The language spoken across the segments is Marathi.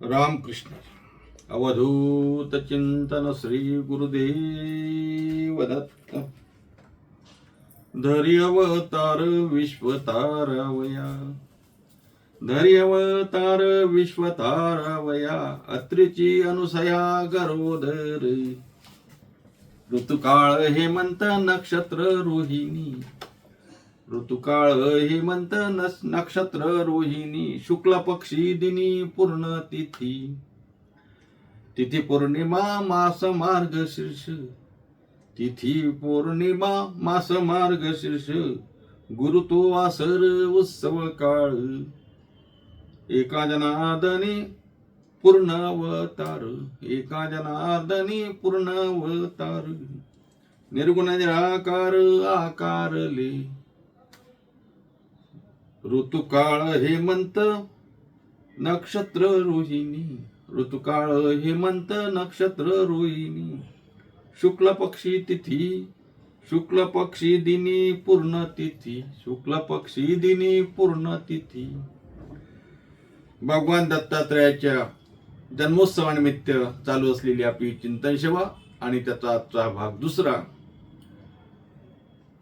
रामकृष्ण अवधूत चिंतन श्री गुरुदेव दत्त धरी अवतार विश्वतारावया धरी अवतार विश्वतारावया अत्रीची अनुसया गरोदर ऋतुकाळ हेमंत नक्षत्र रोहिणी ऋतुकाळ हेमंत नक्षत्र रोहिणी शुक्ल पक्षी दिनी पूर्ण तिथी तिथी पौर्णिमा मास मार्गशीर्ष तिथी पौर्णिमा मास मार्गशीर्ष गुरु तो वासर उत्सव काळ एका जनार्दनी पूर्ण अवतार एका जनार्दनी पूर्ण अवतार निर्गुण निराकार आकारले ऋतुकाळ हेमंत नक्षत्र रोहिणी ऋतुकाळ हेमंत नक्षत्र रोहिणी शुक्ल पक्षी तिथी शुक्ल पक्षी दिनी पूर्ण तिथी शुक्ल पक्षी दिनी पूर्ण तिथी भगवान दत्तात्रयाच्या जन्मोत्सवानिमित्त चालू असलेली आपली चिंतन सेवा आणि त्याचा आजचा भाग दुसरा.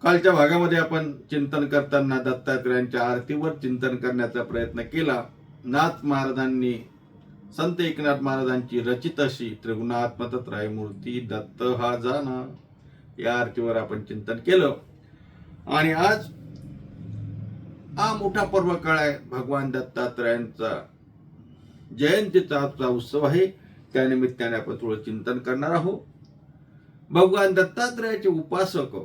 कालच्या भागामध्ये आपण चिंतन करताना दत्तात्रयांच्या आरतीवर चिंतन करण्याचा प्रयत्न केला. नाथ महाराजांनी संत एकनाथ महाराजांची रचित अशी त्रिगुणात्मक मूर्ती दत्त हा जाना या आरतीवर आपण चिंतन केलं. आणि आज हा मोठा पर्व काळ आहे. भगवान दत्तात्रयांचा जयंतीचा आजचा उत्सव आहे. त्यानिमित्ताने आपण थोडं चिंतन करणार आहोत. भगवान दत्तात्रयाचे उपासक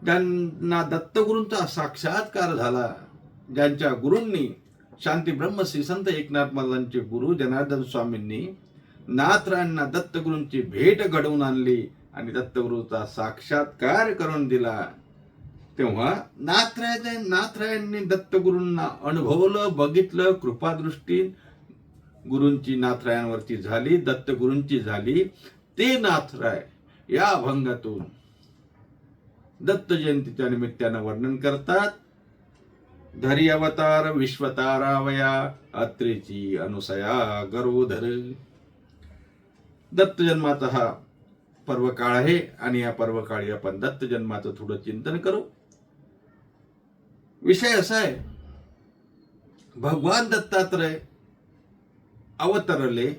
ज्यांना दत्तगुरूंचा साक्षात्कार झाला, ज्यांच्या गुरूंनी शांती ब्रह्मश्री संत एकनाथ महाराजांचे गुरु जनार्दन स्वामींनी नाथरायांना दत्तगुरूंची भेट घडवून आणली आणि दत्तगुरूचा साक्षात्कार करून दिला, तेव्हा नाथरायांनी दत्तगुरूंना अनुभवलं, बघितलं. कृपादृष्टी गुरूंची नाथरायांवरती झाली, दत्तगुरूंची झाली. ते नाथराय या अभंगातून दत्त जयंतीच्या निमित्तानं वर्णन करतात. धरी अवतार विश्वतारावया अत्रीची अनुसया गरोदर. दत्त जन्माचा हा पर्व काळ आहे आणि या पर्व काळी आपण दत्त जन्माचं थोडं चिंतन करू. विषय असा आहे, भगवान दत्तात्रय अवतरले,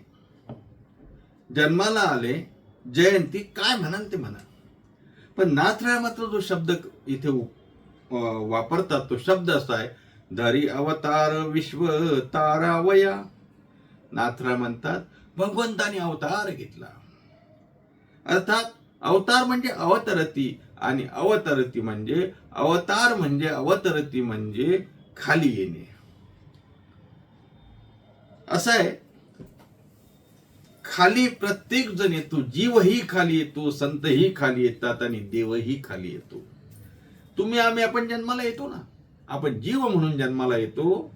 जन्माला आले, जयंती काय म्हणाल ते म्हणा. पण नाथराय मात्र जो शब्द इथे वापरतात तो शब्द असा आहे, धरी अवतार विश्व तारावया. नाथराय म्हणतात भगवंताने अवतार घेतला. अर्थात अवतार म्हणजे अवतरती आणि अवतरती म्हणजे अवतार म्हणजे अवतरती म्हणजे खाली येणे असं आहे. खाली प्रत्येक जण येतो, जीवही खाली येतो, संतही खाली येतात आणि देवही खाली येतो. तुम्ही आम्ही आपण जन्माला येतो ना, आपण जीव म्हणून जन्माला येतो.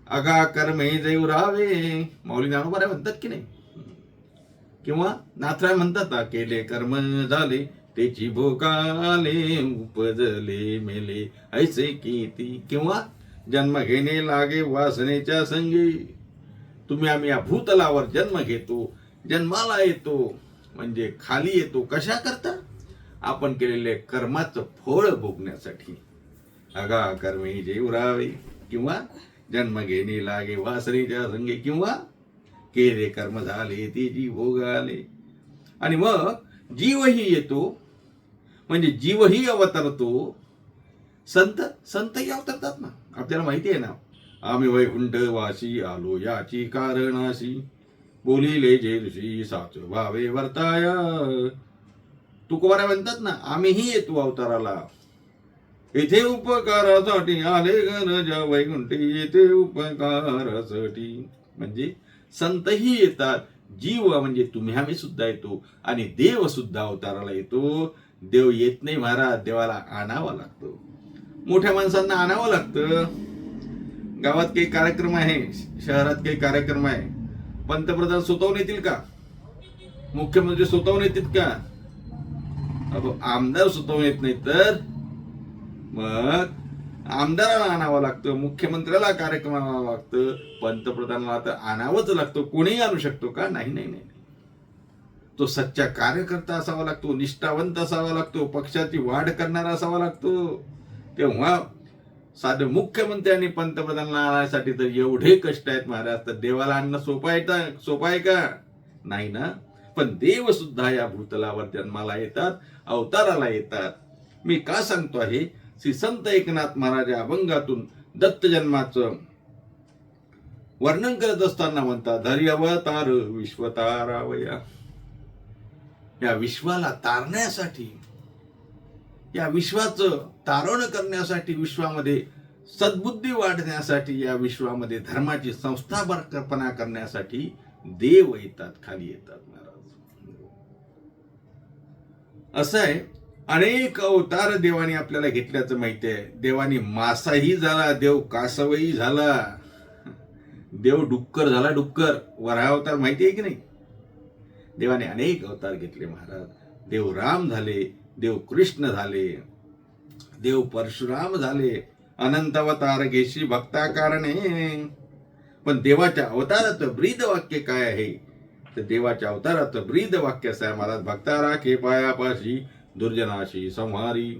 अगा कर्मे जैवरावे माऊली ज्ञानोबा म्हणतात की नाही, किंवा नाथराय म्हणतात केले कर्म झाले त्याची भोगाले उपजले मेले ऐसे किती. किंवा जन्म घेणे लागे वासनेच्या संगी. तुम्ही आम्ही या भूतलावर जन्म घेतो, जन्माला येतो म्हणजे खाली येतो. कशा करता? आपण केलेले कर्माचं फळ भोगण्यासाठी. अगा कर्मे जेवरावे किंवा जन्म घेणे लागे वासनेच्या संगी किंवा केले कर्म झाले ते जीव भोगाले. आणि मग जीवही येतो म्हणजे जीवही अवतरतो. संतही अवतरतात ना, आपल्याला माहिती आहे ना. आम्ही वैकुंठ वासी आलो याची कारणाशी बोलिले जे ऋषी साच भावे वर्ताया. तुकोबारा म्हणतात ना, आम्हीही येतो अवताराला, येथे उपकारासाठी आले गणजा वैकुंठी येथे उपकारासाठी. म्हणजे संतही येतात, जीव म्हणजे तुम्ही आम्ही सुद्धा येतो आणि देव सुद्धा अवताराला येतो. देव येत नाही महाराज, देवाला आणावं लागतं. मोठ्या माणसांना आणावं लागतं. गावात काही कार्यक्रम आहे, शहरात काही कार्यक्रम आहे, पंतप्रधान स्वतःहून येतील का? मुख्यमंत्री स्वतःहून येतील का? आमदार स्वतःहून येत नाही तर मग आमदाराला आणावं लागतं, मुख्यमंत्र्याला कार्यक्रमाला आणावं लागतं, पंतप्रधानाला तर आणावंच लागतं. कोणीही आणू शकतो का? नाही नाही नाही. तो सच्चा कार्यकर्ता असावा लागतो, निष्ठावंत असावा लागतो, पक्षाची वाढ करणारा असावा लागतो. तेव्हा साधे मुख्यमंत्री आणि पंतप्रधानाला आणण्यासाठी तर एवढे कष्ट आहेत महाराज, तर देवाला आणणं सोपं आहे का? नाही ना. पण देव सुद्धा या भूतलावर जन्माला येतात, अवताराला येतात. मी का सांगतो आहे? श्री संत एकनाथ महाराज या अभंगातून दत्त जन्माचं वर्णन करत असताना म्हणतात, धरी अवतार विश्वतारावया. या विश्वाला तारण्यासाठी, या विश्वाचं तारण करण्यासाठी, विश्वामध्ये सद्बुद्धी वाढण्यासाठी, या विश्वामध्ये धर्माची संस्थापना करण्यासाठी देव येतात, खाली येतात महाराज. असं आहे. अनेक अवतार देवाने आपल्याला घेतल्याचं माहिती आहे. देवाने मासाही झाला, देव कासवही झाला, देव डुक्कर झाला, डुक्कर. वराह अवतार माहिती आहे की नाही? देवाने अनेक अवतार घेतले महाराज. देव राम झाले, देव कृष्ण झाले, देव परशुराम झाले. अनंत अवतार घेशी भक्ता कारणे. पण देवाच्या अवताराचं ब्रीद वाक्य काय आहे? तर देवाच्या अवताराचं ब्रीद वाक्य असं आहे महाराज, भक्ता राखे पायापाशी दुर्जनाशी संहारी.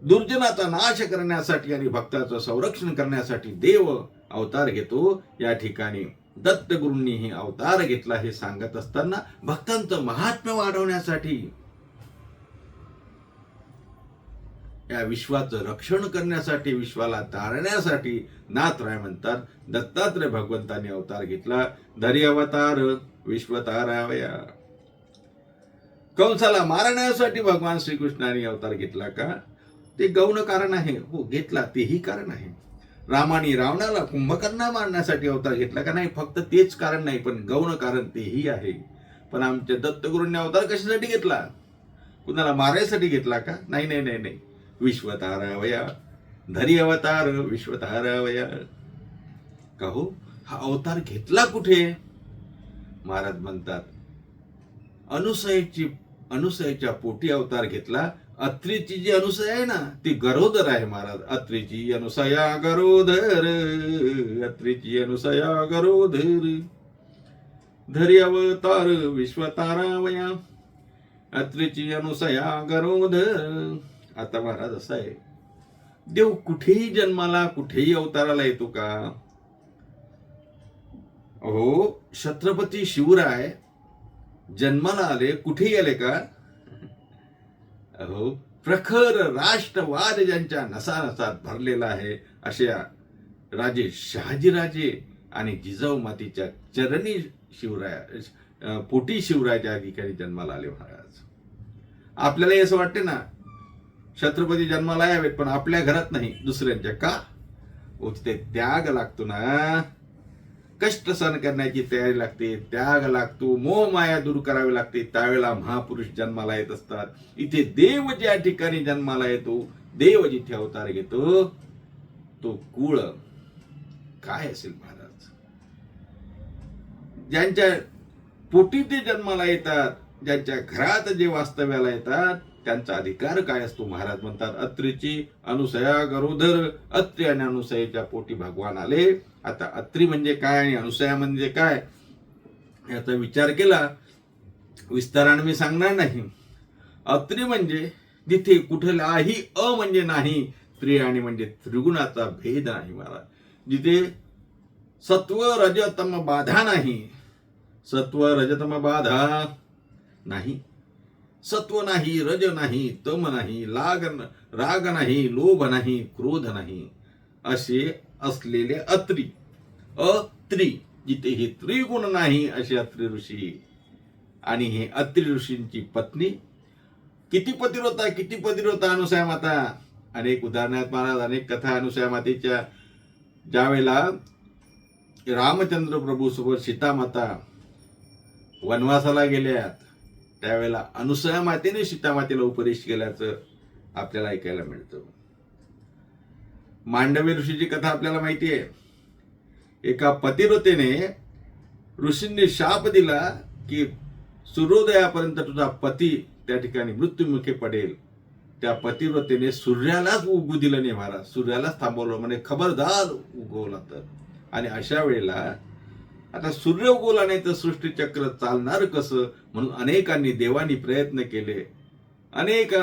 दुर्जनाचा नाश करण्यासाठी आणि भक्ताचं संरक्षण करण्यासाठी देव अवतार घेतो. या ठिकाणी दत्तगुरूंनी अवतार घेतला हे सांगत असताना भक्तांचं महात्म्य वाढवण्यासाठी, या विश्वाचं रक्षण करण्यासाठी, विश्वाला तारण्यासाठी नाथराय म्हणतात, दत्तात्रय भगवंतांनी अवतार घेतला. धरी अवतार विश्वतारावया. कंसाला मारण्यासाठी भगवान श्रीकृष्णाने अवतार घेतला का? ते गौण कारण आहे. हो, घेतला, तेही कारण आहे. रामाने रावणाला कुंभकर्णा मारण्यासाठी अवतार घेतला का? नाही, फक्त तेच कारण नाही, पण गौण कारण तेही आहे. पण आमच्या दत्तगुरूंनी अवतार कशासाठी घेतला? कुणाला मारायसाठी घेतला का? नाही नाही नाही नाही. विश्वतारावया. धरी अवतार विश्वतारावया. का हो, हा अवतार घेतला कुठे? महाराज म्हणतात, अनुसयेच्या पोटी अवतार घेतला. अत्रीची जी अनुसया आहे ना, ती गरोदर आहे महाराज. अत्रीची अनुसया गरोदर, अत्रीची अनुसया गरोदर. धरी अवतार विश्वतारावया, अत्रीची अनुसया गरोदर. आता महाराज असं आहे, देव कुठेही जन्माला, कुठेही अवताराला येतो का? हो, छत्रपती शिवराय जन्माला आले, कुठेही आले का? अहो, प्रखर राष्ट्रवाद ज्यांच्या नसानसात भरलेला आहे, अशा राजे शहाजीराजे आणि जिजाऊ मातीच्या चरणी शिवराय, पोटी शिवराय त्या ठिकाणी जन्माला आले महाराज. आपल्याला असं वाटते ना, छत्रपती जन्माला यावेत, पण आपल्या घरात नाही, दुसऱ्यांच्या. का? तिथे त्याग लागतो ना, कष्ट सहन करण्याची तयारी लागते, त्याग लागतो, मोह माया दूर करावी लागते. त्यावेळेला महापुरुष जन्माला येत असतात. इथे देव ज्या ठिकाणी जन्माला येतो, देव जिथे अवतार घेतो, तो कुळ काय असेल महाराज? ज्यांच्या पोटी ते जन्माला येतात, ज्यांच्या घरात जे वास्तव्याला येतात, त्यांचा अधिकार काय असतो? महाराज म्हणतात, अत्रीची अनुसया गरोदर. अत्री आणि अनुसयेच्या पोटी भगवान आले. आता अत्री म्हणजे काय आणि अनुसया म्हणजे काय याचा विचार केला, विस्ताराने मी सांगणार नाही. अत्री म्हणजे जिथे कुठलाही म्हणजे नाही, त्रि आणि म्हणजे त्रिगुणाचा भेद नाही महाराज. जिथे सत्व रजतम बाधा नाही, सत्व रजतम बाधा नाही, सत्व नाही, रज नाही, तम नाही, राग नाही, लोभ नाही, क्रोध नाही, असे असलेले अत्री. अत्री जिथे हे त्रिगुण नाही, असे अत्री ऋषी. आणि हे अत्री ऋषींची पत्नी किती पतिव्रता अनुसया माता. अनेक उदाहरण आहेत महाराज, अनेक कथा अनुसया मातेच्या. ज्यावेळेला रामचंद्र प्रभू सोबत सीता माता वनवासाला गेल्यात, त्यावेळेला अनुसया मातेने सीता मातेला उपदेश केल्याचं आपल्याला ऐकायला मिळतं. मांडवी ऋषीची कथा आपल्याला माहिती आहे. एका पतिव्रतेने ऋषींनी शाप दिला की सूर्योदयापर्यंत तुझा पती त्या ठिकाणी मृत्युमुखी पडेल, त्या पतिव्रतेने सूर्यालाच उगू दिलं नाही महाराज, सूर्यालाच थांबवलं, म्हणजे खबरदार उगवला तर. आणि अशा वेळेला आता सूर्य उगवला नाही तर सृष्टीचक्र चालणार कसं, म्हणून अनेकांनी देवानी प्रयत्न केले. अनेक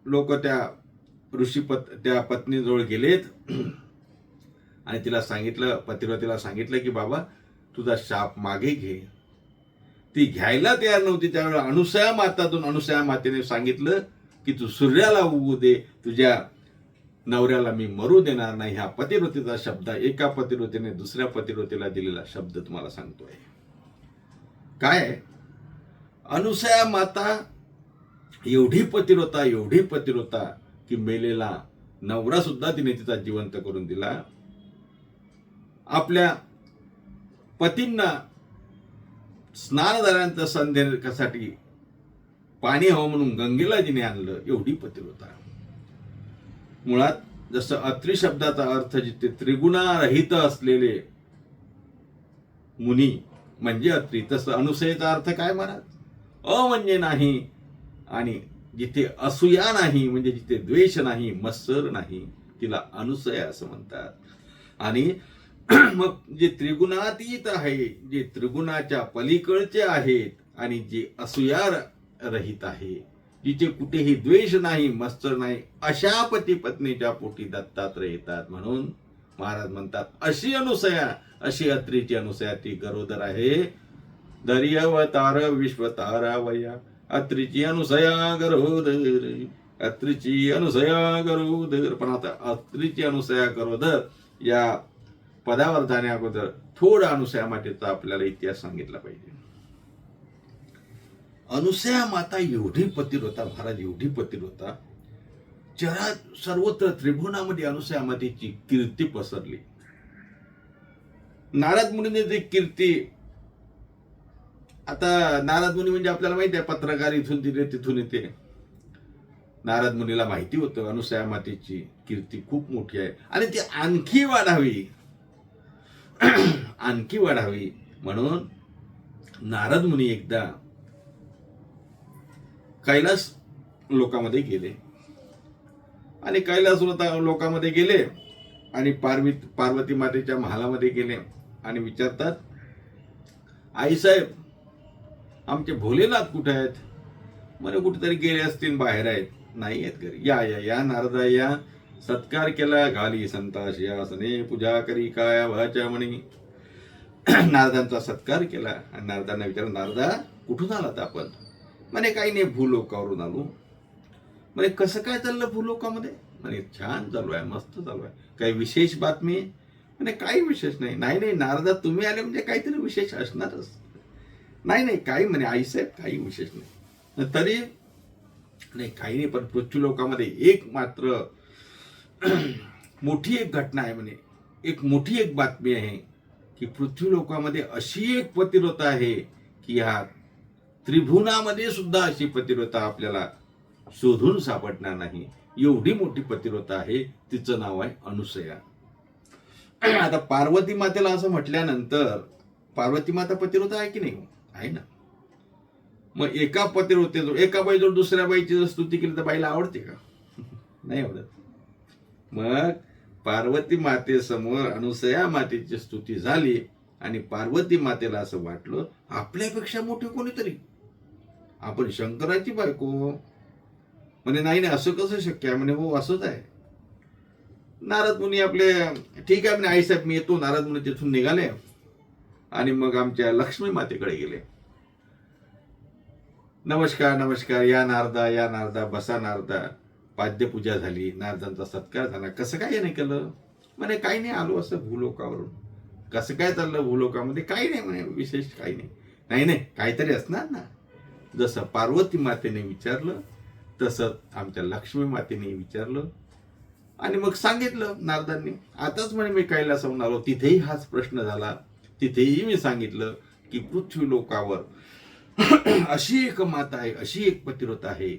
लोक त्या त्या पत्नीजवळ गेलेत आणि तिला सांगितलं, पतिव्रतेला सांगितलं की बाबा तुझा शाप मागे घे. ती घ्यायला तयार नव्हती. त्यावेळेला अनुसया मातेने सांगितलं की तू सूर्याला उगू दे, तुझ्या नवऱ्याला मी मरू देणार नाही. हा पतिव्रतेचा शब्द, एका पतिव्रतेने दुसऱ्या पतिव्रतेला दिलेला शब्द तुम्हाला सांगतोय. काय अनुसया माता एवढी पतिव्रता की मेलेला नवरा सुद्धा तिने तिचा जिवंत करून दिला. आपल्या पतींना स्नान झाल्यानंतर सण देण्यासाठी पाणी हवं म्हणून गंगेला जिने आणलं, एवढी पतिव्रता. मुळात जसं अत्री शब्दाचा अर्थ जिथे त्रिगुणारहित असलेले मुनी म्हणजे अत्री, तसं अनुसयेचा अर्थ काय महाराज? अ म्हणजे नाही, आणि जिथे असूया नाही म्हणजे जिथे द्वेष नाही, मत्सर नाही, तिला अनुसया असं म्हणतात. आणि मग जे त्रिगुणातीत आहे, जे त्रिगुणाच्या पलीकडचे आहेत, आणि जे असूया रहित आहे, जिथे कुठेही द्वेष नाही, मत्सर नाही, अशा पती पत्नीच्या पोटी दत्तात्रय येतात. म्हणून महाराज म्हणतात अशी अनुसया, अशी अत्रीची अनुसया ती गरोदर आहे. दर्यवतार विश्वतारावया, अत्रीची अनुसया गरोदर, अत्रीची अनुसया गरोदर. पण आता अत्रीची अनुसया गरोदर या पदावर जाण्या अगोदर थोडा अनुसया मातेचा आपल्याला इतिहास सांगितला पाहिजे. अनुसया माता एवढी पतिव्रता महाराज, एवढी पतिव्रता, सर्वत्र त्रिभुवनामध्ये अनुसया मातेची कीर्ती पसरली. नारद मुनीने जी कीर्ती, आता नारद मुनी म्हणजे आपल्याला माहिती आहे पत्रकार इथून तिथे तिथून येते. नारद मुनीला माहिती होतं अनुसया मातेची कीर्ती खूप मोठी आहे आणि ती आणखी वाढावी म्हणून नारद मुनी एकदा कैलास लोकामध्ये गेले आणि कैलास लोकामध्ये गेले आणि पार्वती मातेच्या महालामध्ये गेले आणि विचारतात, आई साहेब आमचे भोलेनाथ कुठे आहेत? म्हणे कुठेतरी गेले असतील, बाहेर आहेत, नाही आहेत घरी. या या या नारदा या. सत्कार केला, घाली संताशी आसने, पूजा करी काय वाचा म्हणे. नारदांचा सत्कार केला आणि नारदांना विचारलं, नारदा कुठून आलात आपण? म्हणे काही नाही, भूलोकावरून आलो. म्हणे कसं काय चाललं भूलोकामध्ये? म्हणे छान चालू आहे, मस्त चालू आहे. काही विशेष बातमी? म्हणे काही विशेष नाही. नाही नारदा तुम्ही आले म्हणजे काहीतरी विशेष असणारच. नाही काही, म्हणे आईसाहेब काही विशेष नाही. तरी नाही काही नाही, पण पृथ्वी लोकामध्ये एक मात्र मोठी एक घटना आहे म्हणे, मोठी एक बातमी आहे की पृथ्वी लोकामध्ये अशी एक पतिव्रता आहे की ह्या त्रिभुवनामध्ये सुद्धा अशी पतिव्रता आपल्याला शोधून सापडणार नाही. एवढी मोठी पतिव्रता आहे, तिचं नाव आहे अनुसया. आता पार्वती मातेला असं म्हटल्यानंतर, पार्वती माता पतिव्रता आहे की नाही? आहे ना. मग एका पतिव्रतेजवळ, एका बाईजवळ दुसऱ्या बाईची जर स्तुती केली तर बाईला आवडते का? नाही आवडत. मग पार्वती मातेसमोर अनुसया मातेची स्तुती झाली आणि पार्वती मातेला असं वाटलं आपल्यापेक्षा मोठे कोणीतरी, आपण शंकराची बायको. म्हणे नाही असं कसं शक्य आहे? म्हणे हो असंच आहे. नारद मुनी आपले ठीक आहे म्हणे, आईसाहेब मी येतो. नारद मुनी तिथून निघाले आणि मग आमच्या लक्ष्मी मातेकडे गेले. नमस्कार, या नारदा बसा नारदा. पाद्यपूजा झाली, नारदांचा सत्कार झाला. कसं काय नाही केलं? म्हणे काही नाही, आलो असं भूलोकावरून. कसं काय चाललं भूलोकामध्ये? काही नाही म्हणे, विशेष काही नाही. नाही काहीतरी असणार ना. जसं पार्वती मातेने विचारलं तसं आमच्या लक्ष्मी मातेने विचारलं आणि मग सांगितलं नारदांनी. आताच म्हणे मी कैलासाहून आलो, तिथेही हाच प्रश्न झाला. तिथेही मी सांगितलं की पृथ्वी लोकावर अशी एक माता आहे, अशी एक पतिव्रता आहे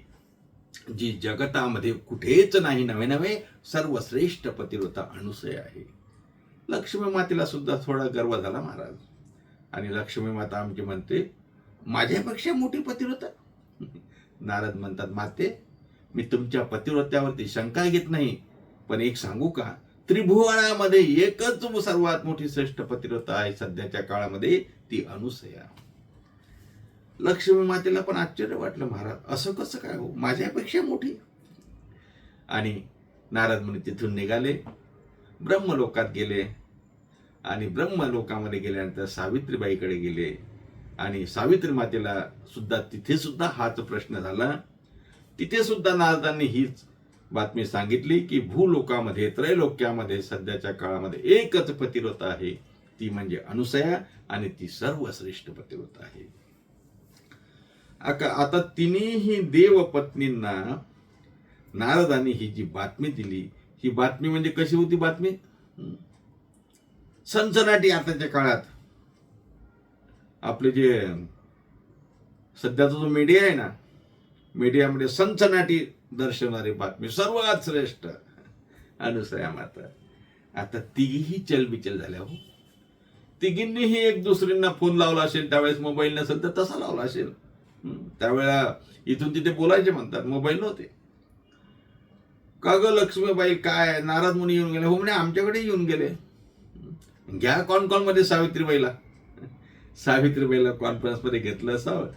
जी जगतामध्ये कुठेच नाही. नवे सर्वश्रेष्ठ पतिव्रता अनुसया आहे. लक्ष्मी मातेला सुद्धा थोडा गर्व झाला महाराज. आणि लक्ष्मी माता आमची म्हणते माझ्यापेक्षा मोठी पतिव्रता? नारद म्हणतात माते मी तुमच्या पतिव्रत्यावरती शंका घेत नाही, पण एक सांगू का, त्रिभुवनामध्ये एकच सर्वात मोठी श्रेष्ठ पतिव्रता आहे सध्याच्या काळामध्ये, ती अनुसया. लक्ष्मी मातेला पण आश्चर्य वाटलं, महाराज असं कसं काय हो, माझ्यापेक्षा मोठी. आणि नारद मुनी तिथून निघाले, ब्रह्मलोकात गेले. आणि ब्रह्मलोकामध्ये गेल्यानंतर सावित्रीबाईकडे गेले. आणि सावित्री मातेला सुद्धा तिथे सुद्धा हाच प्रश्न झाला. तिथे सुद्धा नारदांनी हीच बातमी सांगितली की भूलोकामध्ये, त्रैलोक्यामध्ये सध्याच्या काळामध्ये एकच पतिव्रता आहे, ती म्हणजे अनुसया, आणि ती सर्वश्रेष्ठ पतिव्रता आहे. आता तिन्ही देवपत्नींना नारदांनी ही जी बातमी दिली, ही बातमी म्हणजे कशी होती बातमी, सनसनाटी. आताच्या काळात आपले जे सध्याचा जो मीडिया आहे ना, मीडियामध्ये सनसनाटी दर्शवणारी बातमी, सर्वात श्रेष्ठ अनुसया माता. आता तिघीही चलबिचल झाल्या हो. तिघींनीही एक दुसरींना फोन लावला असेल, त्यावेळेस मोबाईल नसेल तर तसा लावला असेल. त्यावेळेला इथून तिथे बोलायचे म्हणतात, मोबाईल नव्हते. का ग लक्ष्मीबाई, काय नारद मुनी येऊन गेले? हो म्हणे, आमच्याकडे येऊन गेले. घ्या कॉल मध्ये सावित्रीबाईला. सावित्रीबाईला कॉन्फरन्स मध्ये घेतलं असावं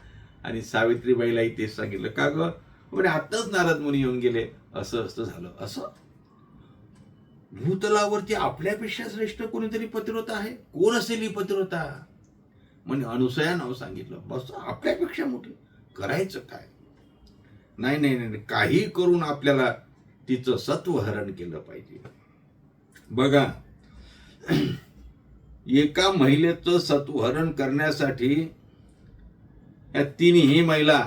आणि सावित्रीबाईलाही तेच सांगितलं. का ग म्हणे, आत्ताच नारद मुनी येऊन गेले, असं असं झालं. असं भूतलावरती आपल्यापेक्षा श्रेष्ठ कोणीतरी पतिव्रता आहे? कोण असेल ही पतिव्रता? म्हणजे अनुसया नाव सांगितलं. बस, आपल्यापेक्षा मोठी. करायचं काय? नाही नाही नाही, काही करून आपल्याला तिचं सत्व हरण केलं पाहिजे. बघा, एका महिलेचं सत्वहरण करण्यासाठी या तिन्ही महिला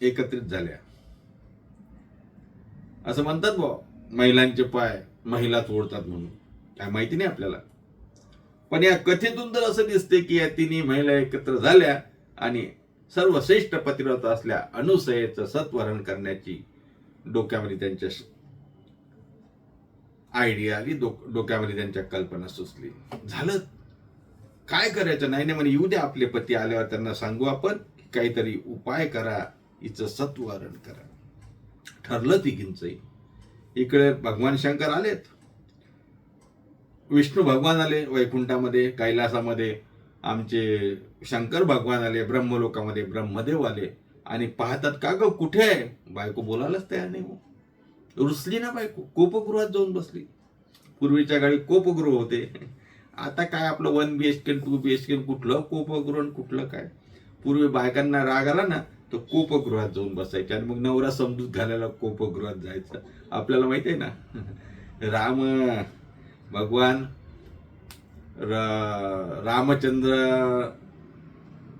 एकत्रित झाल्या. असं म्हणतात भाऊ, महिलांचे पाय महिला तोडतात म्हणून. काय माहिती नाही आपल्याला, पण या कथेतून तर असं दिसते की या तिन्ही महिला एकत्र झाल्या आणि सर्वश्रेष्ठ पतिव्रता असल्या अनुसयेचं सत्वहरण करण्याची डोक्यामध्ये त्यांच्या आयडिया आली, डोक्यामध्ये त्यांच्या कल्पना सुचली. झालं, काय करायचं? नाही नाही म्हणे, येऊ द्या आपले पती, आल्यावर त्यांना सांगू आपण, काहीतरी उपाय करा, हिचं सत्वहरण करा. ठरलं तिघींचंही. इकडे भगवान शंकर आलेत, विष्णू भगवान आले वैकुंठामध्ये, कैलासामध्ये आमचे शंकर भगवान आले, ब्रह्मलोकामध्ये ब्रह्मदेव आले. आणि पाहतात, का ग कुठे आहे? बायको बोलायलाच तयार नाही. रुसली ना बायको, कोपगृहात जाऊन बसली. पूर्वीच्या काळी कोपगृह होते, आता काय आपलं 1 BHK 2 BHK, कुठलं कोपगृह कुठलं काय. पूर्वी बायकांना राग आला ना तर कोपगृहात जाऊन बसायचे आणि मग नवरा समजूत घालायला कोपगृहात जायचं. आपल्याला माहिती आहे ना, राम भगवान रामचंद्र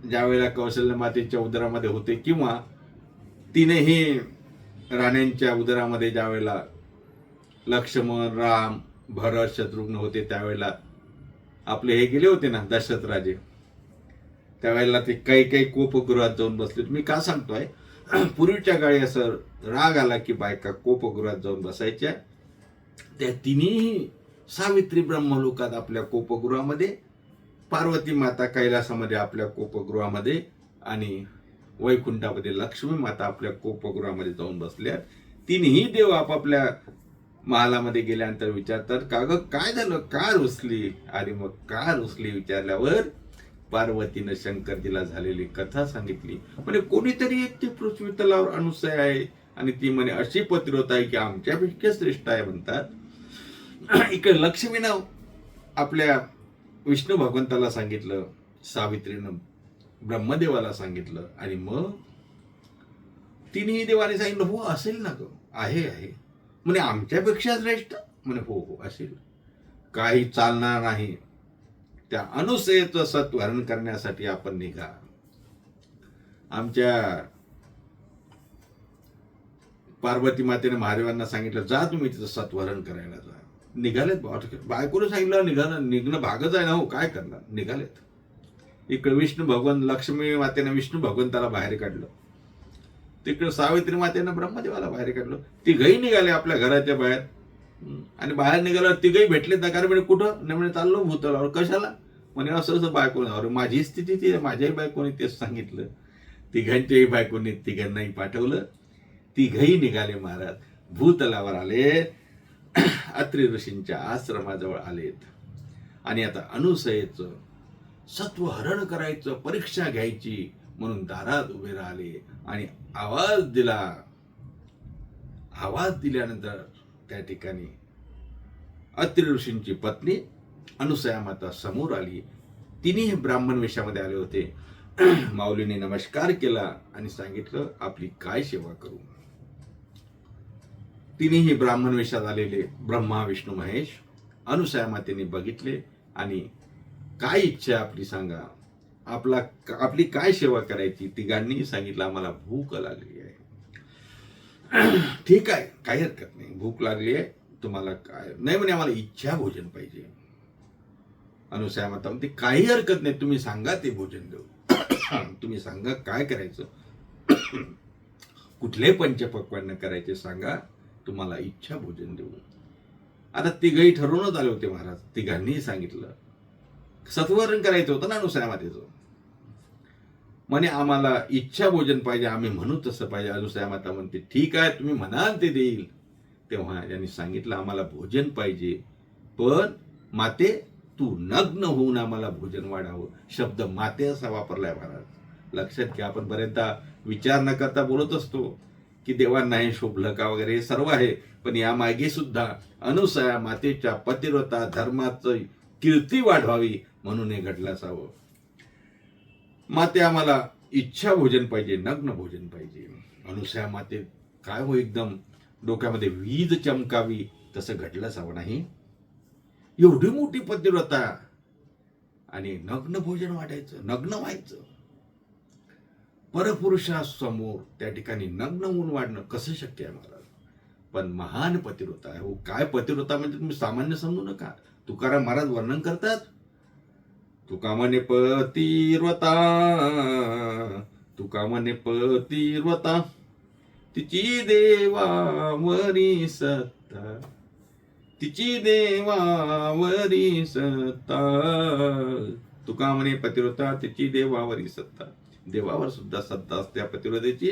ज्यावेळेला कौशल्य मातेच्या उदरामध्ये होते, किंवा तिनेही राण्यांच्या उदरामध्ये ज्यावेळेला लक्ष्मण, राम, भरत, शत्रुघ्न होते, त्यावेळेला आपले हे गेले होते ना दशरथ राजे, त्यावेळेला ते काही काही कोपगृहात जाऊन बसले. मी का सांगतोय, पूर्वीच्या काळी असं राग आला की बायका कोपगृहात जाऊन बसायच्या. त्या तिन्ही, सावित्री ब्रह्मलोकात आपल्या कोपगृहामध्ये, पार्वती माता कैलासामध्ये आपल्या कोपगृहामध्ये, आणि वैकुंठामध्ये लक्ष्मी माता आपल्या कोपगृहामध्ये जाऊन बसल्या. तिन्ही देव आपापल्या महालामध्ये गेल्यानंतर विचारतात, का ग काय झालं, का रुसली? आणि मग का रुसली विचारल्यावर पार्वतीनं शंकरजीला झालेली कथा सांगितली. म्हणजे कोणीतरी एक ती पृथ्वी तलावर अनुसया आहे आणि ती म्हणे अशी पतिव्रता आहे की आमच्यापेक्षा श्रेष्ठ आहे म्हणतात. इकडे लक्ष्मीनं आपल्या विष्णू भगवंताला सांगितलं, सावित्रीनं ब्रह्मदेवाला सांगितलं, आणि मग तिन्ही देवाने सांगितलं, हो असेल ना ग, आहे आहे म्हणे, आमच्यापेक्षा श्रेष्ठ म्हणे, हो हो असेल. काही चालणार नाही, त्या अनुसयेचं सत्वहरण करण्यासाठी आपण निघा. आमच्या पार्वती मातेने महादेवांना सांगितलं, जा तुम्ही तिचं सत्वहरण करायला जा. निघालेत. बायकोने सांगितलं निघणं भागच आहे ना, हो काय करणार, निघालेत. इकडे विष्णू भगवान, लक्ष्मी मातेने विष्णू भगवंताला बाहेर काढलं, तिकडे सावित्री मातेनं ब्रह्मदेवाला बाहेर काढलं. तिघही निघाले आपल्या घराच्या बाहेर. आणि बाहेर निघाल्यावर तिघही भेटले ना, कारण म्हणजे कुठं नाही म्हणे, चाललो भूतलावर. कशाला म्हणे, असं असं बायकोने. अरे माझी स्थिती ती, माझ्याही बायकोने तेच सांगितलं. तिघांच्याही बायकोने तिघांनाही पाठवलं तिघही निघाले महाराज. भूतलावर आले, अत्रि ऋषींच्या आश्रमाजवळ आलेत. आणि आता अनुसयेचं सत्वहरण करायचं, परीक्षा घ्यायची म्हणून दारात उभे राहिले आणि आवाज दिला. आवाज दिल्यानंतर त्या ठिकाणी अत्रि ऋषींची पत्नी अनुसया माता समोर आली. तिने ब्राह्मण वेशामध्ये आले होते. माऊलीने नमस्कार केला आणि सांगितलं, आपली काय सेवा करू. तिनेही ब्राह्मण वेशात आलेले ब्रह्मा विष्णू महेश अनुसया मातेने बघितले आणि काय इच्छा आपली सांगा, आपली काय सेवा करायची. तिघांनी सांगितलं, आम्हाला भूक लागली आहे. ठीक आहे, काही हरकत नाही, भूक लागली आहे, तुम्हाला काय नाही म्हणे, आम्हाला इच्छा भोजन पाहिजे. अनुसया माता म्हणते, काही हरकत नाही, तुम्ही सांगा ते भोजन देऊ. तुम्ही सांगा काय करायचं, कुठले पंचपक्वान्न करायचे सांगा, तुम्हाला इच्छा भोजन देऊ. आता तिघही ठरवूनच आले होते महाराज. तिघांनीही सांगितलं, सत्वरण करायचं होतं ना अनुसया मातेचं. म्हणे आम्हाला इच्छा भोजन पाहिजे, आम्ही म्हणू तसं पाहिजे. अनुसया माता म्हणते, ठीक आहे, तुम्ही म्हणाल ते देईल. तेव्हा त्यांनी सांगितलं, आम्हाला भोजन पाहिजे, पण माते तू नग्न होऊन आम्हाला भोजन वाढावं. शब्द माते असा वापरलाय महाराज. लक्षात घ्या, आपण बरेचदा विचार न करता बोलत असतो की देवांना हे शोभलं का वगैरे, हे सर्व आहे. पण या मागे सुद्धा अनुसया मातेच्या पतिव्रता धर्माचं कीर्ती वाढवावी म्हणून हे घडलं असावं. माते आम्हाला इच्छा भोजन पाहिजे, नग्न भोजन पाहिजे. अनुसया माते काय हो, एकदम डोक्यामध्ये वीज चमकावी तसं घडलं असावं नाही. एवढी मोठी पतिव्रता आणि नग्न भोजन वाटायचं, नग्न व्हायचं. परपुरुषासमोर त्या ठिकाणी नग्न होऊन वाढणं कसं शक्य आहे महाराज. पण महान पतिव्रता आहे हो. काय पतिव्रता म्हणजे तुम्ही सामान्य समजू नका. तुकाराम महाराज वर्णन करतात, तुका म्हणे पतिव्रता, तुका म्हणे पतिव्रता, तिची देवावरी सत्ता, तिची देवावरी सत्ता. तुका म्हणे पतिव्रता, तिची देवावरी सत्ता. देवावर सुद्धा सत्ता असते पतिव्रतेची.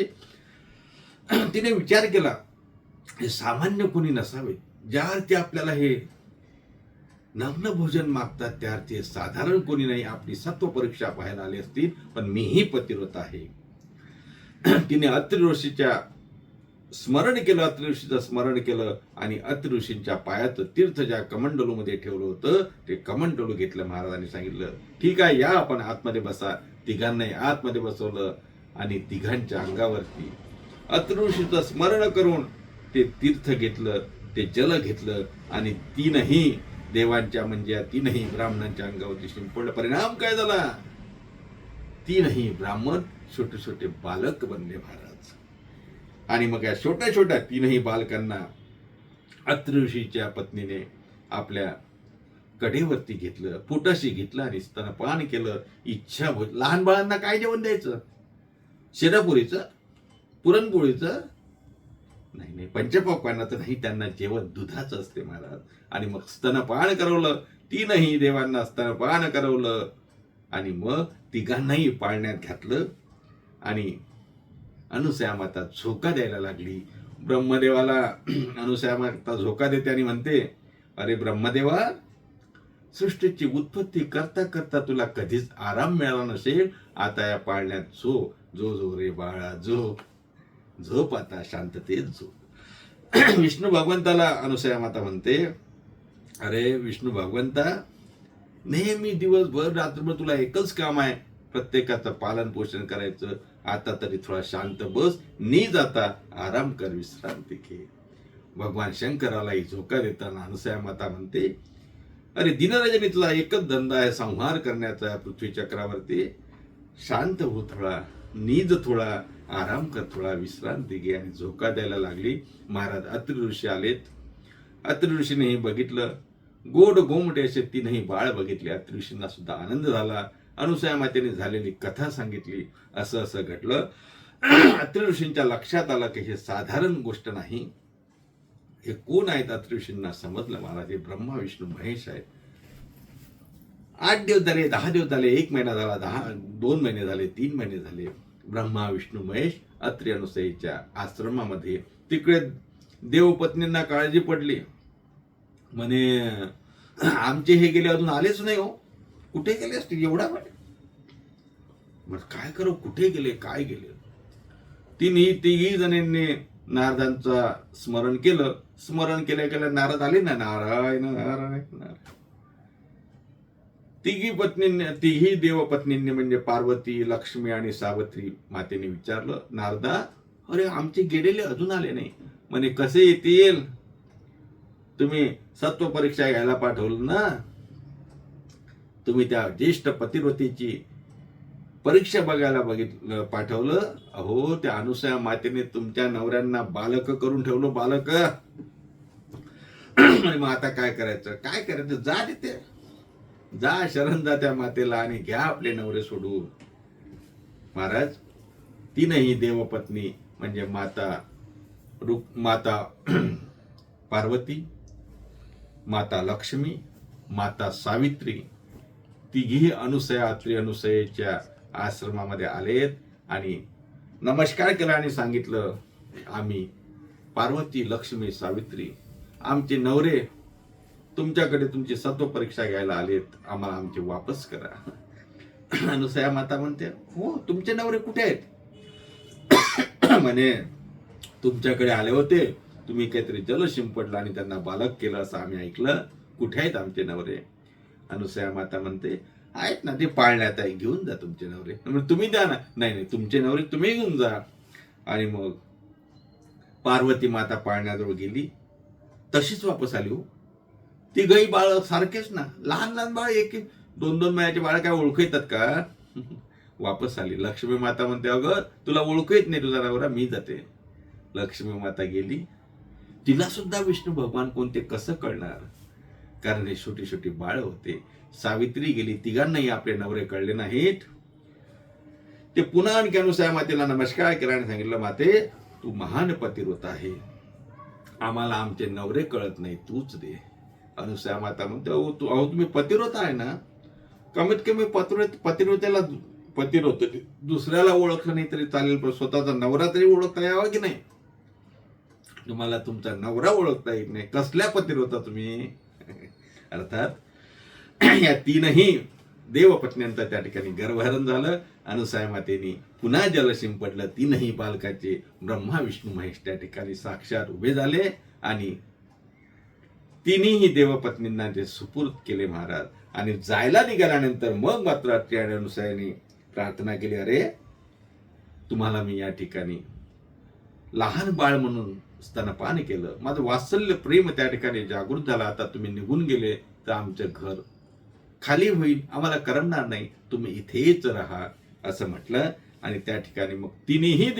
तिने विचार केला, हे सामान्य कोणी नसावे. ज्या अर्थी आपल्याला हे नग्न भोजन मागतात त्या अर्थी साधारण कोणी नाही. आपली सत्व परीक्षा पाहायला आली असतील, पण मीही पतिव्रता आहे. तिने अत्रि ऋषीच्या स्मरण केलं, अत्रि ऋषीचं स्मरण केलं आणि अत्रि ऋषींच्या पायाचं तीर्थ ज्या कमंडलूमध्ये ठेवलं होतं ते कमंडलू घेतलं. महाराजांनी सांगितलं, ठीक आहे, या आपण आतमध्ये बसा. तिघांनाही आतमध्ये बसवलं आणि तिघांच्या अंगावरती अत्रि ऋषीचं स्मरण करून ते तीर्थ घेतलं, ते जल घेतलं आणि तीनही देवांच्या म्हणजे तीनही ब्राह्मणांच्या अंगावरती शिंपडलं. परिणाम काय झाला, तीनही ब्राह्मण छोटे छोटे बालक बनले महाराज. आणि मग या छोट्या छोट्या तीनही बालकांना अत्रि ऋषीच्या पत्नीने आपल्या कडेवरती घेतलं, पोटाशी घेतलं आणि स्तनपान केलं. इच्छा भोजन. लहान बाळांना काय जेवण द्यायचं, शिरापुरीचं, पुरणपोळीचं नाही नाही, पंचपक्वान्नाचं नाही, त्यांना जेवण दुधाचं असते महाराज. आणि मग स्तनपान करवलं, तीनही देवांना स्तनपान करवलं आणि मग तिघांनाही पाळण्यात घातलं. आणि अनुसया माता झोका द्यायला लागली. ब्रह्मदेवाला अनुसया माता झोका देते आणि म्हणते, अरे ब्रह्मदेवा, सृष्टीची उत्पत्ती करता करता तुला कधीच आराम मिळाला नसेल. आता या पाळण्यात जो रे बाळा, झोप आता, शांततेत झोप. विष्णू भगवंताला अनुसया माता म्हणते, अरे विष्णू भगवंता, नेहमी दिवसभर रात्रभर तुला एकच काम आहे, प्रत्येकाचं पालन पोषण करायचं. आता तरी थोडा शांत बस, नीज आता आराम कर, विश्रांती घे. भगवान शंकरालाही झोका देताना अनुसया माता म्हणते, अरे दिनरजनी, तुझा एकच धंदा आहे, संहार करण्याचा आहे पृथ्वी चक्रावरती. शांत हो, थोडा नीज, थोडा आराम कर, थोडा विश्रांती घे. आणि झोका द्यायला लागली. महाराज अत्रि ऋषी आलेत. अत्रि ऋषीनेही बघितलं. गोड गोमटे असे तीनही बाळ बघितले. अत्रि ऋषींना सुद्धा आनंद झाला. अनुसया मातेने झालेली कथा सांगितली. असं असं घडलं. अत्रि ऋषींच्या लक्षात आलं की हे साधारण गोष्ट नाही. हे कोण आहेत. अत्रि ऋषींना समजलं, महाराज हे ब्रह्मा विष्णू महेश आहेत. 8 दिवस झाले, 10 दिवस झाले, 1 महिना झाला, 2 महिने झाले, 3 महिने झाले. ब्रह्मा विष्णू महेश अत्रि अनुसयेच्या आश्रमामध्ये. तिकडे देवपत्नींना काळजी पडली, म्हणे आमचे हे गेले अजून आलेच नाही हो, कुठे गेले असतील एवढा वेळ. मग काय करू, कुठे गेले, काय गेले. तिघी जणांनी नारदांचा स्मरण केलं. स्मरण केल्या केल्या नारद आले ना, नारायण नारायण नारायण. तिघी देवपत्नींनी म्हणजे पार्वती, लक्ष्मी आणि सावित्री मातेने विचारलं, नारदा अरे आमचे गेलेले अजून आले नाही. म्हणे कसे येतील, तुम्ही सत्व परीक्षा घ्यायला पाठवलं ना, तुम्ही त्या ज्येष्ठ पतिव्रतेची परीक्षा बघायला पाठवलं. अहो त्या अनुसया मातेने तुमच्या नवऱ्यांना बालक करून ठेवलं, बालक. मग आता काय करायचं, काय करायचं, जा तिथे, जा शरण जा त्या मातेला आणि घ्या आपले नवरे सोडून. महाराज तीनही देवपत्नी म्हणजे माता पार्वती, माता लक्ष्मी, माता सावित्री, तिघी अनुसया अत्रि अनुसयेच्या आश्रमामध्ये आलेत आणि नमस्कार केला आणि सांगितलं, आम्ही पार्वती, लक्ष्मी, सावित्री, आमचे नवरे तुमच्याकडे तुमची सत्व परीक्षा घ्यायला आलेत, आम्हाला आमचे वापस करा. अनुसया माता म्हणते, हो तुमचे नवरे कुठे आहेत. म्हणे तुमच्याकडे आले होते, तुम्ही काहीतरी जल शिंपडलं आणि त्यांना बालक केलं असं आम्ही ऐकलं, कुठे आहेत आमचे नवरे. अनुसया माता म्हणते, आहेत ना, ते पाळण्यात आहे, घेऊन जा तुमचे नवरे. तुम्ही द्या ना. नाही, तुमचे नवरे तुम्ही घेऊन जा. आणि मग पार्वती माता पाळण्याजवळ गेली, तशीच वापस आली. हो ती गई बाळ सारखेच ना, लहान लहान बाळ, एक दोन महिन्याचे बाळ काय ओळखू येतात का. वापस आली. लक्ष्मी माता म्हणते, अगं तुला ओळखू येत नाही तुझा नवरा, मी जाते. लक्ष्मी माता गेली. तिला सुद्धा विष्णू भगवान कोणते कसं कळणार, कारण हे छोटी छोटी बाळ होते. सावित्री गेली, तिघांनाही आपले नवरे कळले नाहीत. ते पुन्हा आणखी अनुसया मातेला नमस्कार केला आणि सांगितलं, माते तू महान पतिव्रत आहे, आम्हाला आमचे नवरे कळत नाही, तूच दे. अनुसया माता म्हणते, अहो तुम्ही पतिव्रत आहे ना, कमीत कमी पतिव्रत दुसऱ्याला ओळखलं नाही तरी चालेल, पण स्वतःचा नवरा तरी ओळखता यावा की नाही. तुम्हाला तुमचा नवरा ओळखता येत नाही, कसल्या पतिव्रता तुम्ही. अर्थात या तीनही देवपत्न्यांचा त्या ठिकाणी गर्भहरण झालं. अनुसया मातेनी पुन्हा जल शिंपडलं. तीनही बालकाचे ब्रह्मा विष्णू महेश त्या ठिकाणी साक्षात उभे झाले आणि तिन्ही देवपत्नींना ते सुपूर्द केले महाराज. आणि जायला निघाल्यानंतर मग मात्र अत्रि आणि अनुसयाने प्रार्थना केली, अरे तुम्हाला मी या ठिकाणी लहान बाळ म्हणून स्तनपान केलं, माझं वात्सल्य प्रेम त्या ठिकाणी जागृत झाला, आता तुम्ही निघून गेले तर आमचं घर खाली होईल, आम्हाला करमणार नाही, तुम्ही इथेच राहा असं म्हटलं. आणि त्या ठिकाणी मग तीनही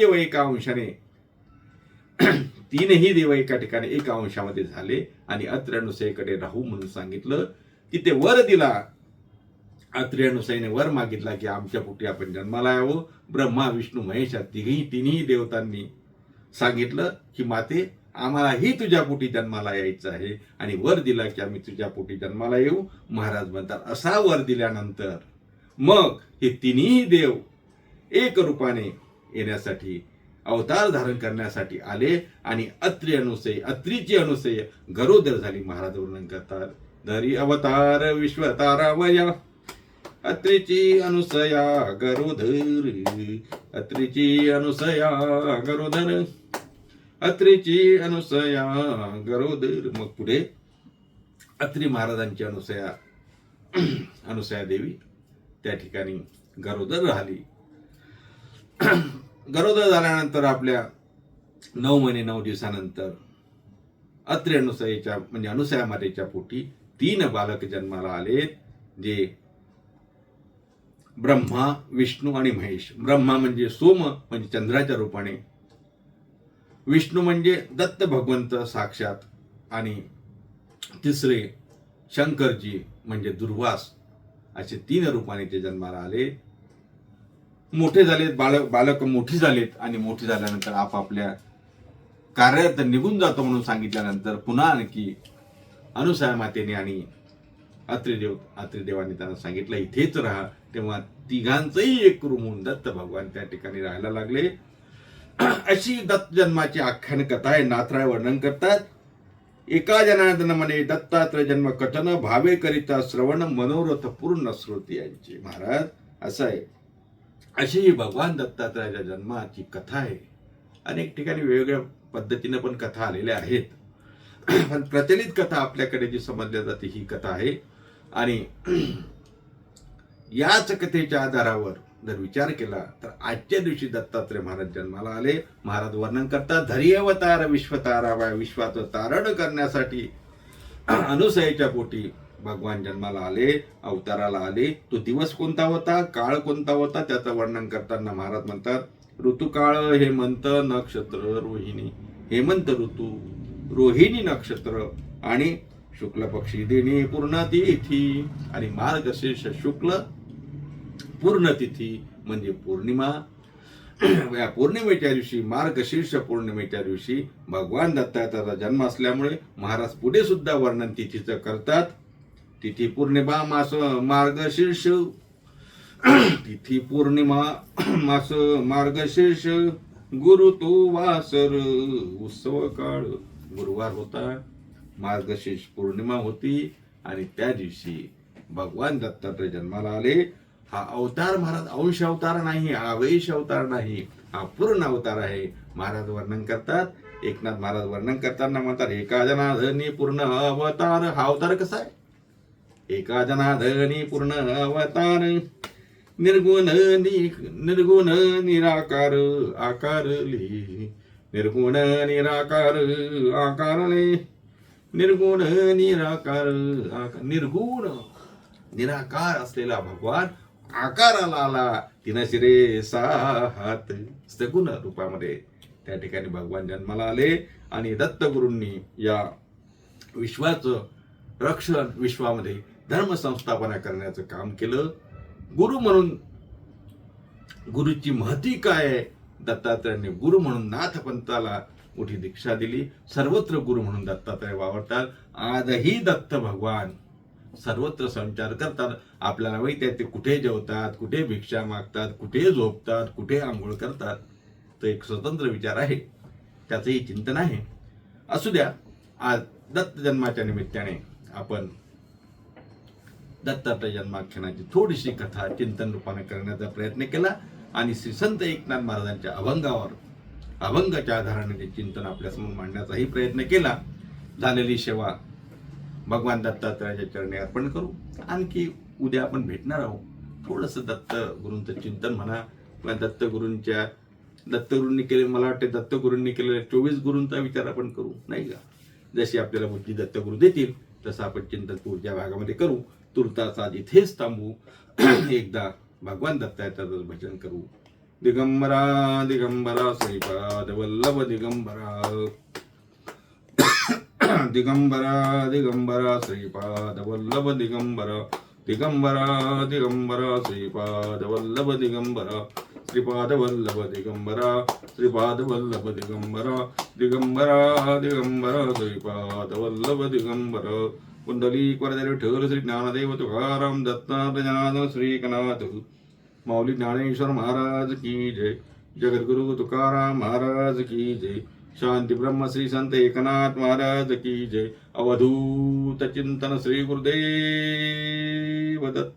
देव एका ठिकाणी एका अंशामध्ये झाले आणि अत्रि अनुसयेकडे राहू म्हणून सांगितलं. तिथे वर दिला. अत्रि अनुसयेने वर मागितला की आमच्या पोटी आपण जन्माला यावं. ब्रह्मा विष्णू महेश तिन्ही देवतांनी सांगितलं की माते आम्हालाही तुझ्या पोटी जन्माला यायचं आहे आणि वर दिला की आम्ही तुझ्या पोटी जन्माला येऊ. महाराज म्हणतात असा वर दिल्यानंतर मग हे तिन्ही देव एक रूपाने येण्यासाठी अवतार धारण करण्यासाठी आले आणि अत्रीची अनुसय गरोदर झाली. महाराज वर्णन करतात, धरी अवतार विश्वतारामया अत्रीची अनुसया गरोदर, अत्रीची अनुसया गरोदर, अत्रीची अनुसया गरोदर. मग पुढे अत्रि महाराजांची अनुसया देवी त्या ठिकाणी गरोदर राहिली. गरोदर झाल्यानंतर आपल्या 9 महिने 9 दिवसानंतर अत्रि अनुसयेच्या म्हणजे अनुसया मातेच्या पोटी 3 बालक जन्माला आले, जे ब्रह्मा विष्णू आणि महेश. ब्रह्मा म्हणजे सोम म्हणजे चंद्राच्या रूपाने, विष्णू म्हणजे दत्त भगवंत साक्षात, आणि तिसरे शंकरजी म्हणजे दुर्वास. असे 3 रूपाने ते जन्माला आले. मोठे झालेत, बालक मोठी झालेत आणि मोठी झाल्यानंतर आपापल्या कार्यात निघून जातो म्हणून सांगितल्यानंतर पुन्हा आणखी अनुसया मातेने आणि अत्रिदेवाने त्यांना सांगितलं इथेच राहा. तेव्हा तिघांचंही एक रूम होऊन दत्त भगवान त्या ठिकाणी राहायला लागले. अशी दत्त जन्माची आख्यान कथा आहे. नाथराय वर्णन करतात. एका जनार्दन म्हणे दत्तात्रय जन्म कथन भावे करिता श्रवण मनोरथ पूर्ण श्रोती यांची. महाराज असं आहे, अशी ही भगवान दत्तात्रयाच्या जन्माची कथा आहे. अनेक ठिकाणी वेगवेगळ्या पद्धतीने पण कथा आलेल्या आहेत, पण प्रचलित कथा आपल्याकडे जी समजल्या जाते ही कथा आहे. आणि याच कथेच्या आधारावर जर विचार केला तर आजच्या दिवशी दत्तात्रय महाराज जन्माला आले. महाराज वर्णन करतात, धरी अवतार विश्वतारावा, विश्वाचं तारण करण्यासाठी अनुसयेच्या पोटी भगवान जन्माला आले, अवताराला आले. तो दिवस कोणता होता, काळ कोणता होता, त्याचं वर्णन करताना महाराज म्हणतात ऋतुकाळ हेमंत नक्षत्र रोहिणी, हेमंत ऋतू रोहिणी नक्षत्र आणि शुक्ल पक्षी देणे पूर्ण तिथी आणि मार्गशीर्ष शुक्ल पूर्ण तिथी म्हणजे पौर्णिमा. या पौर्णिमेच्या दिवशी, मार्गशीर्ष पौर्णिमेच्या दिवशी भगवान दत्तात्रयाचा जन्म असल्यामुळे महाराज पुढे सुद्धा वर्णन तिथीचं करतात. तिथी पौर्णिमा मास मार्गशीर्ष, तिथी पौर्णिमा मास मार्गशीर्ष, गुरु तो वासर उत्सव काळ. गुरुवार होता, मार्गशीर्ष पौर्णिमा होती आणि त्या दिवशी भगवान दत्तात्रय जन्माला आले. हा अवतार महाराज अंश अवतार नाही, आवेश अवतार नाही, हा पूर्ण अवतार आहे. महाराज वर्णन करतात, एकनाथ महाराज वर्णन करताना म्हणतात एका जनार्दनी पूर्ण अवतार. हा अवतार कसा आहे, एका जनार्दनी पूर्ण अवतार, निर्गुण निराकार आकारले, निर्गुण निराकार आकारले, निर्गुण निराकार निर्गुण निराकार असलेला भगवान आकाराला आला. तिनं शिरे सात सगुण रूपामध्ये त्या ठिकाणी भगवान जन्माला आले. आणि दत्तगुरूंनी या विश्वाचं रक्षण, विश्वामध्ये धर्म संस्थापना करण्याचं काम केलं. गुरु म्हणून गुरुची महती काय आहे, दत्तात्रयाने गुरु म्हणून नाथपंथाला मोठी दीक्षा दिली. सर्वत्र गुरु म्हणून दत्तात्रय वावरतात. आजही दत्त भगवान सर्वत्र संचार करतात. आपल्याला माहिती आहे ते कुठे जेवतात, कुठे भिक्षा मागतात, कुठे झोपतात, कुठे आंघोळ करतात. तो एक स्वतंत्र विचार आहे, त्याचंही चिंतन आहे. असू द्या, आज दत्त जन्माच्या निमित्ताने आपण दत्तात्रय जन्माख्यानाची थोडीशी कथा चिंतन रूपाने करण्याचा प्रयत्न केला आणि श्री संत एकनाथ महाराजांच्या अभंगाच्या आधाराने ते चिंतन आपल्यासमोर मांडण्याचाही प्रयत्न केला. झालेली सेवा भगवान दत्तात्रयाच्या चरणी अर्पण करू. आणखी उद्या आपण भेटणार आहोत. थोडंसं दत्तगुरूंचं चिंतन म्हणा किंवा दत्तगुरूंनी केले, मला वाटते दत्तगुरूंनी केलेल्या 24 गुरूंचा विचार आपण करू, नाही का. जशी आपल्याला बुद्धी दत्तगुरू देतील तसं आपण चिंतन पुढच्या भागामध्ये करू. तुर्तास आज इथेच थांबू. एकदा भगवान दत्तात्रयाचं भजन करू. दिगंबरा दिगंबरा श्रीपाद वल्लभ दिगंबरा, दिगंबरा दिगंबरा श्रीपाद वल्लभ दिगंबरा, दिगंबरा दिगंबरा श्रीपाद वल्लभ दिगंबरा, श्रीपाद वल्लभ दिगंबरा, श्रीपाद वल्लभ दिगंबरा, दिगंबरा दिगंबरा श्रीपाद वल्लभ दिगंबरा. कुंडलीक वरदे विठ्ठल श्री ज्ञानदेव तुकाराम दत्तात्रय जनार्दन श्री एकनाथ माऊली ज्ञानेश्वर महाराज की जय. जगद्गुरु तुकाराम महाराज की जय. शांती ब्रह्म श्री संत एकनाथ महाराज की जय. अवधूत चिंतन श्री गुरुदेव दत्त.